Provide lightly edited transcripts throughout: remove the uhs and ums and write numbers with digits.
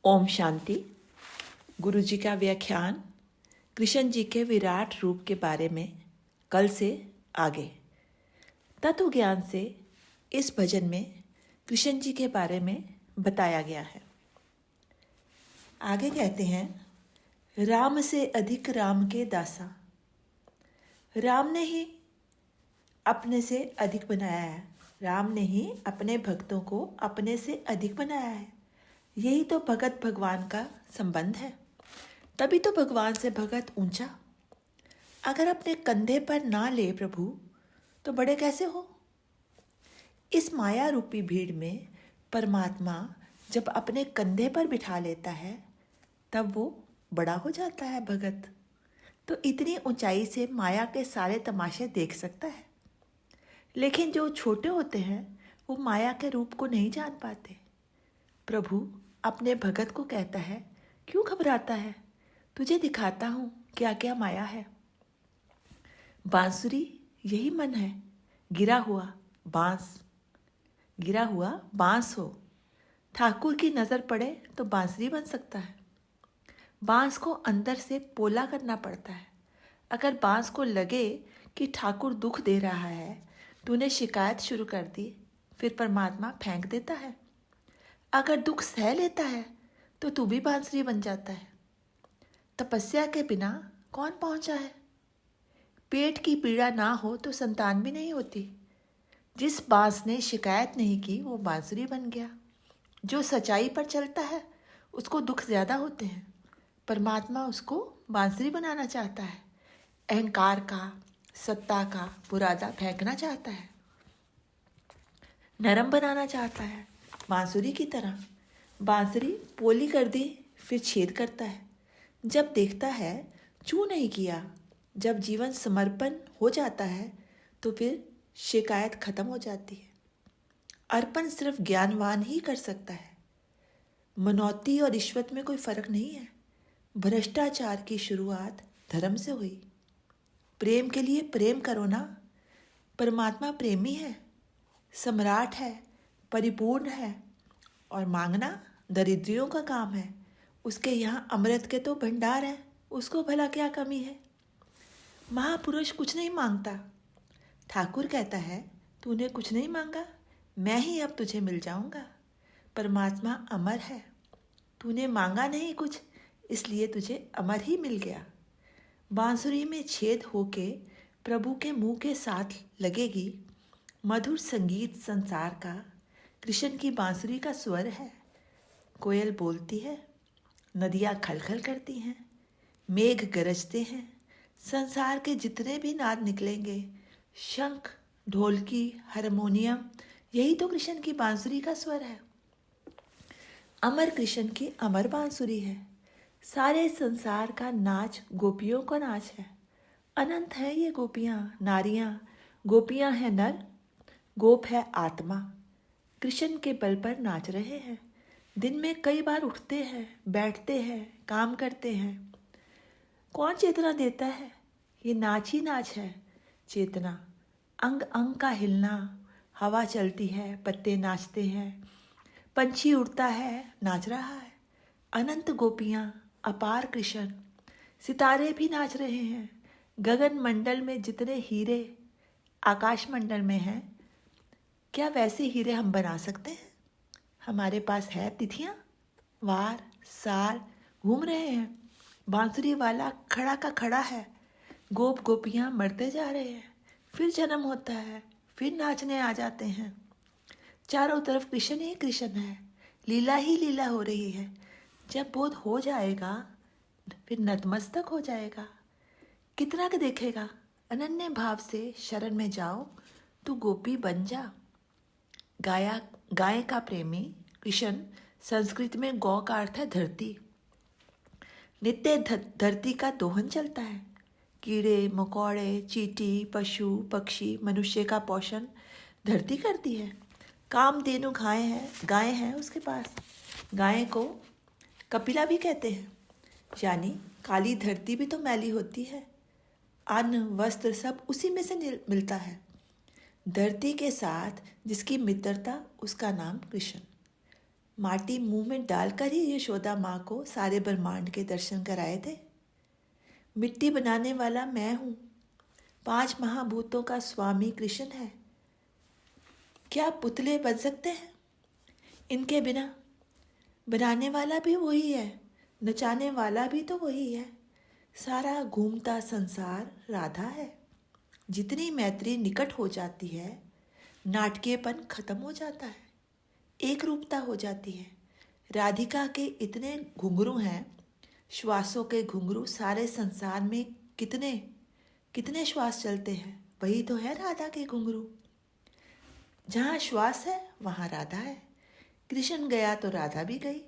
ओम शांति। गुरु जी का व्याख्यान कृष्ण जी के विराट रूप के बारे में कल से आगे। तत्व ज्ञान से इस भजन में कृष्ण जी के बारे में बताया गया है। आगे कहते हैं, राम से अधिक राम के दासा। राम ने ही अपने से अधिक बनाया है। राम ने ही अपने भक्तों को अपने से अधिक बनाया है। यही तो भगत भगवान का संबंध है। तभी तो भगवान से भगत ऊंचा। अगर अपने कंधे पर ना ले प्रभु तो बड़े कैसे हो। इस माया रूपी भीड़ में परमात्मा जब अपने कंधे पर बिठा लेता है तब वो बड़ा हो जाता है भगत। तो इतनी ऊंचाई से माया के सारे तमाशे देख सकता है। लेकिन जो छोटे होते हैं वो माया के रूप को नहीं जान पाते। प्रभु अपने भगत को कहता है, क्यों घबराता है, तुझे दिखाता हूँ क्या क्या माया है। बांसुरी यही मन है, गिरा हुआ बांस हो। ठाकुर की नज़र पड़े तो बांसुरी बन सकता है। बांस को अंदर से पोला करना पड़ता है। अगर बांस को लगे कि ठाकुर दुख दे रहा है, तूने शिकायत शुरू कर दी, फिर परमात्मा फेंक देता है। अगर दुख सह लेता है तो तू भी बांसुरी बन जाता है। तपस्या के बिना कौन पहुंचा है। पेट की पीड़ा ना हो तो संतान भी नहीं होती। जिस बांस ने शिकायत नहीं की वो बांसुरी बन गया। जो सच्चाई पर चलता है उसको दुख ज्यादा होते हैं। परमात्मा उसको बांसुरी बनाना चाहता है। अहंकार का, सत्ता का बुरादा फेंकना चाहता है। नरम बनाना चाहता है, बांसुरी की तरह। बांसुरी पोली कर दी फिर छेद करता है। जब देखता है चू नहीं किया, जब जीवन समर्पण हो जाता है तो फिर शिकायत खत्म हो जाती है। अर्पण सिर्फ ज्ञानवान ही कर सकता है। मनौती और रिश्वत में कोई फर्क नहीं है। भ्रष्टाचार की शुरुआत धर्म से हुई। प्रेम के लिए प्रेम करो ना। परमात्मा प्रेमी है, सम्राट है, परिपूर्ण है। और मांगना दरिद्रियों का काम है। उसके यहाँ अमृत के तो भंडार है, उसको भला क्या कमी है। महापुरुष कुछ नहीं मांगता। ठाकुर कहता है, तूने कुछ नहीं मांगा, मैं ही अब तुझे मिल जाऊंगा। परमात्मा अमर है। तूने मांगा नहीं कुछ, इसलिए तुझे अमर ही मिल गया। बांसुरी में छेद होके प्रभु के मुंह के साथ लगेगी। मधुर संगीत संसार का कृष्ण की बांसुरी का स्वर है। कोयल बोलती है, नदियाँ खलखल करती हैं, मेघ गरजते हैं। संसार के जितने भी नाद निकलेंगे, शंख, ढोलकी, हारमोनियम, यही तो कृष्ण की बांसुरी का स्वर है। अमर कृष्ण की अमर बांसुरी है। सारे संसार का नाच गोपियों का नाच है। अनंत है ये गोपियाँ, नारियाँ। गोपियाँ हैं नर, गोप है आत्मा। कृष्ण के बल पर नाच रहे हैं। दिन में कई बार उठते हैं, बैठते हैं, काम करते हैं। कौन चेतना देता है। ये नाच ही नाच है। चेतना अंग अंग का हिलना। हवा चलती है, पत्ते नाचते हैं, पंछी उड़ता है, नाच रहा है। अनंत गोपियाँ, अपार कृष्ण। सितारे भी नाच रहे हैं। गगन मंडल में जितने हीरे आकाश मंडल में हैं, क्या वैसे हीरे हम बना सकते हैं। हमारे पास है तिथियाँ, वार, साल, घूम रहे हैं। बांसुरी वाला खड़ा का खड़ा है। गोप गोपियाँ मरते जा रहे हैं, फिर जन्म होता है, फिर नाचने आ जाते हैं। चारों तरफ कृष्ण ही कृष्ण है, लीला ही लीला हो रही है। जब बोध हो जाएगा फिर नतमस्तक हो जाएगा। कितना के देखेगा। अनन्य भाव से शरण में जाओ, तू गोपी बन जा। गाय का प्रेमी कृष्ण। संस्कृत में गौ का अर्थ है धरती। नित्य धरती का दोहन चलता है। कीड़े मकोड़े, चींटी, पशु पक्षी, मनुष्य का पोषण धरती करती है। कामधेनु गाय है उसके पास। गाय को कपिला भी कहते हैं। यानी काली धरती भी तो मैली होती है। अन्न वस्त्र सब उसी में से मिलता है। धरती के साथ जिसकी मित्रता, उसका नाम कृष्ण। माटी मुंह में डालकर ही यशोदा माँ को सारे ब्रह्मांड के दर्शन कराए थे। मिट्टी बनाने वाला मैं हूँ, 5 महाभूतों का स्वामी कृष्ण है। क्या पुतले बन सकते हैं? इनके बिना बनाने वाला भी वही है, नचाने वाला भी तो वही है। सारा घूमता संसार राधा है। जितनी मैत्री निकट हो जाती है, नाटकीयपन खत्म हो जाता है, एक रूपता हो जाती है। राधिका के इतने घुंघरू हैं, श्वासों के घुंघरू। सारे संसार में कितने कितने श्वास चलते हैं, वही तो है राधा के घुंघरू। जहाँ श्वास है वहाँ राधा है। कृष्ण गया तो राधा भी गई,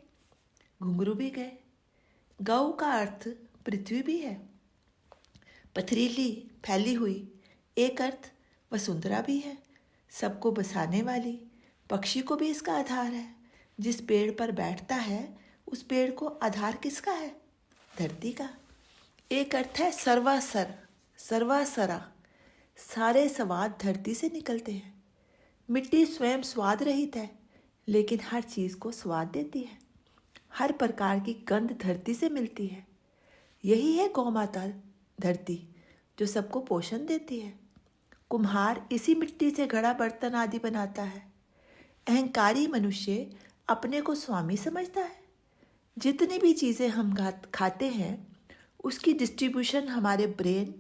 घुंघरू भी गए। गौ का अर्थ पृथ्वी भी है, पथरीली फैली हुई। एक अर्थ वसुंधरा भी है, सबको बसाने वाली। पक्षी को भी इसका आधार है। जिस पेड़ पर बैठता है उस पेड़ को आधार किसका है? धरती का। एक अर्थ है सर्वासर, सर्वासरा। सारे स्वाद धरती से निकलते हैं। मिट्टी स्वयं स्वाद रहित है, लेकिन हर चीज़ को स्वाद देती है। हर प्रकार की गंध धरती से मिलती है। यही है गौ माता धरती, जो सबको पोषण देती है। कुम्हार इसी मिट्टी से घड़ा बर्तन आदि बनाता है। अहंकारी मनुष्य अपने को स्वामी समझता है। जितनी भी चीज़ें हम खाते हैं उसकी डिस्ट्रीब्यूशन हमारे ब्रेन,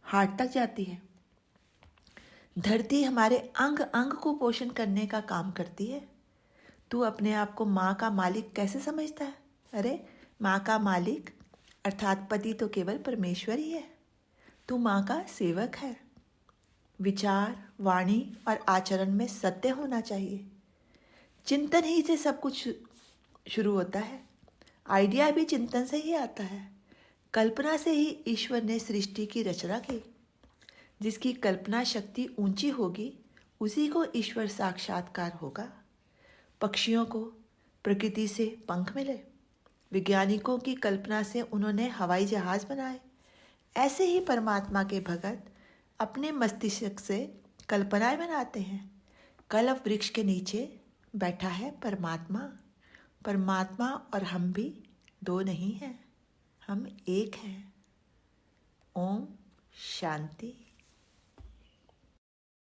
हार्ट तक जाती है। धरती हमारे अंग अंग को पोषण करने का काम करती है। तू अपने आप को माँ का मालिक कैसे समझता है? अरे माँ का मालिक अर्थात पति तो केवल परमेश्वर ही है। तू माँ का सेवक है। विचार, वाणी और आचरण में सत्य होना चाहिए। चिंतन ही से सब कुछ शुरू होता है। आइडिया भी चिंतन से ही आता है। कल्पना से ही ईश्वर ने सृष्टि की रचना की। जिसकी कल्पना शक्ति ऊंची होगी उसी को ईश्वर साक्षात्कार होगा। पक्षियों को प्रकृति से पंख मिले, वैज्ञानिकों की कल्पना से उन्होंने हवाई जहाज बनाए। ऐसे ही परमात्मा के भगत अपने मस्तिष्क से कल्पनाएं बनाते हैं। कल्प वृक्ष के नीचे बैठा है परमात्मा। परमात्मा और हम भी दो नहीं हैं, हम एक हैं। ओम शांति।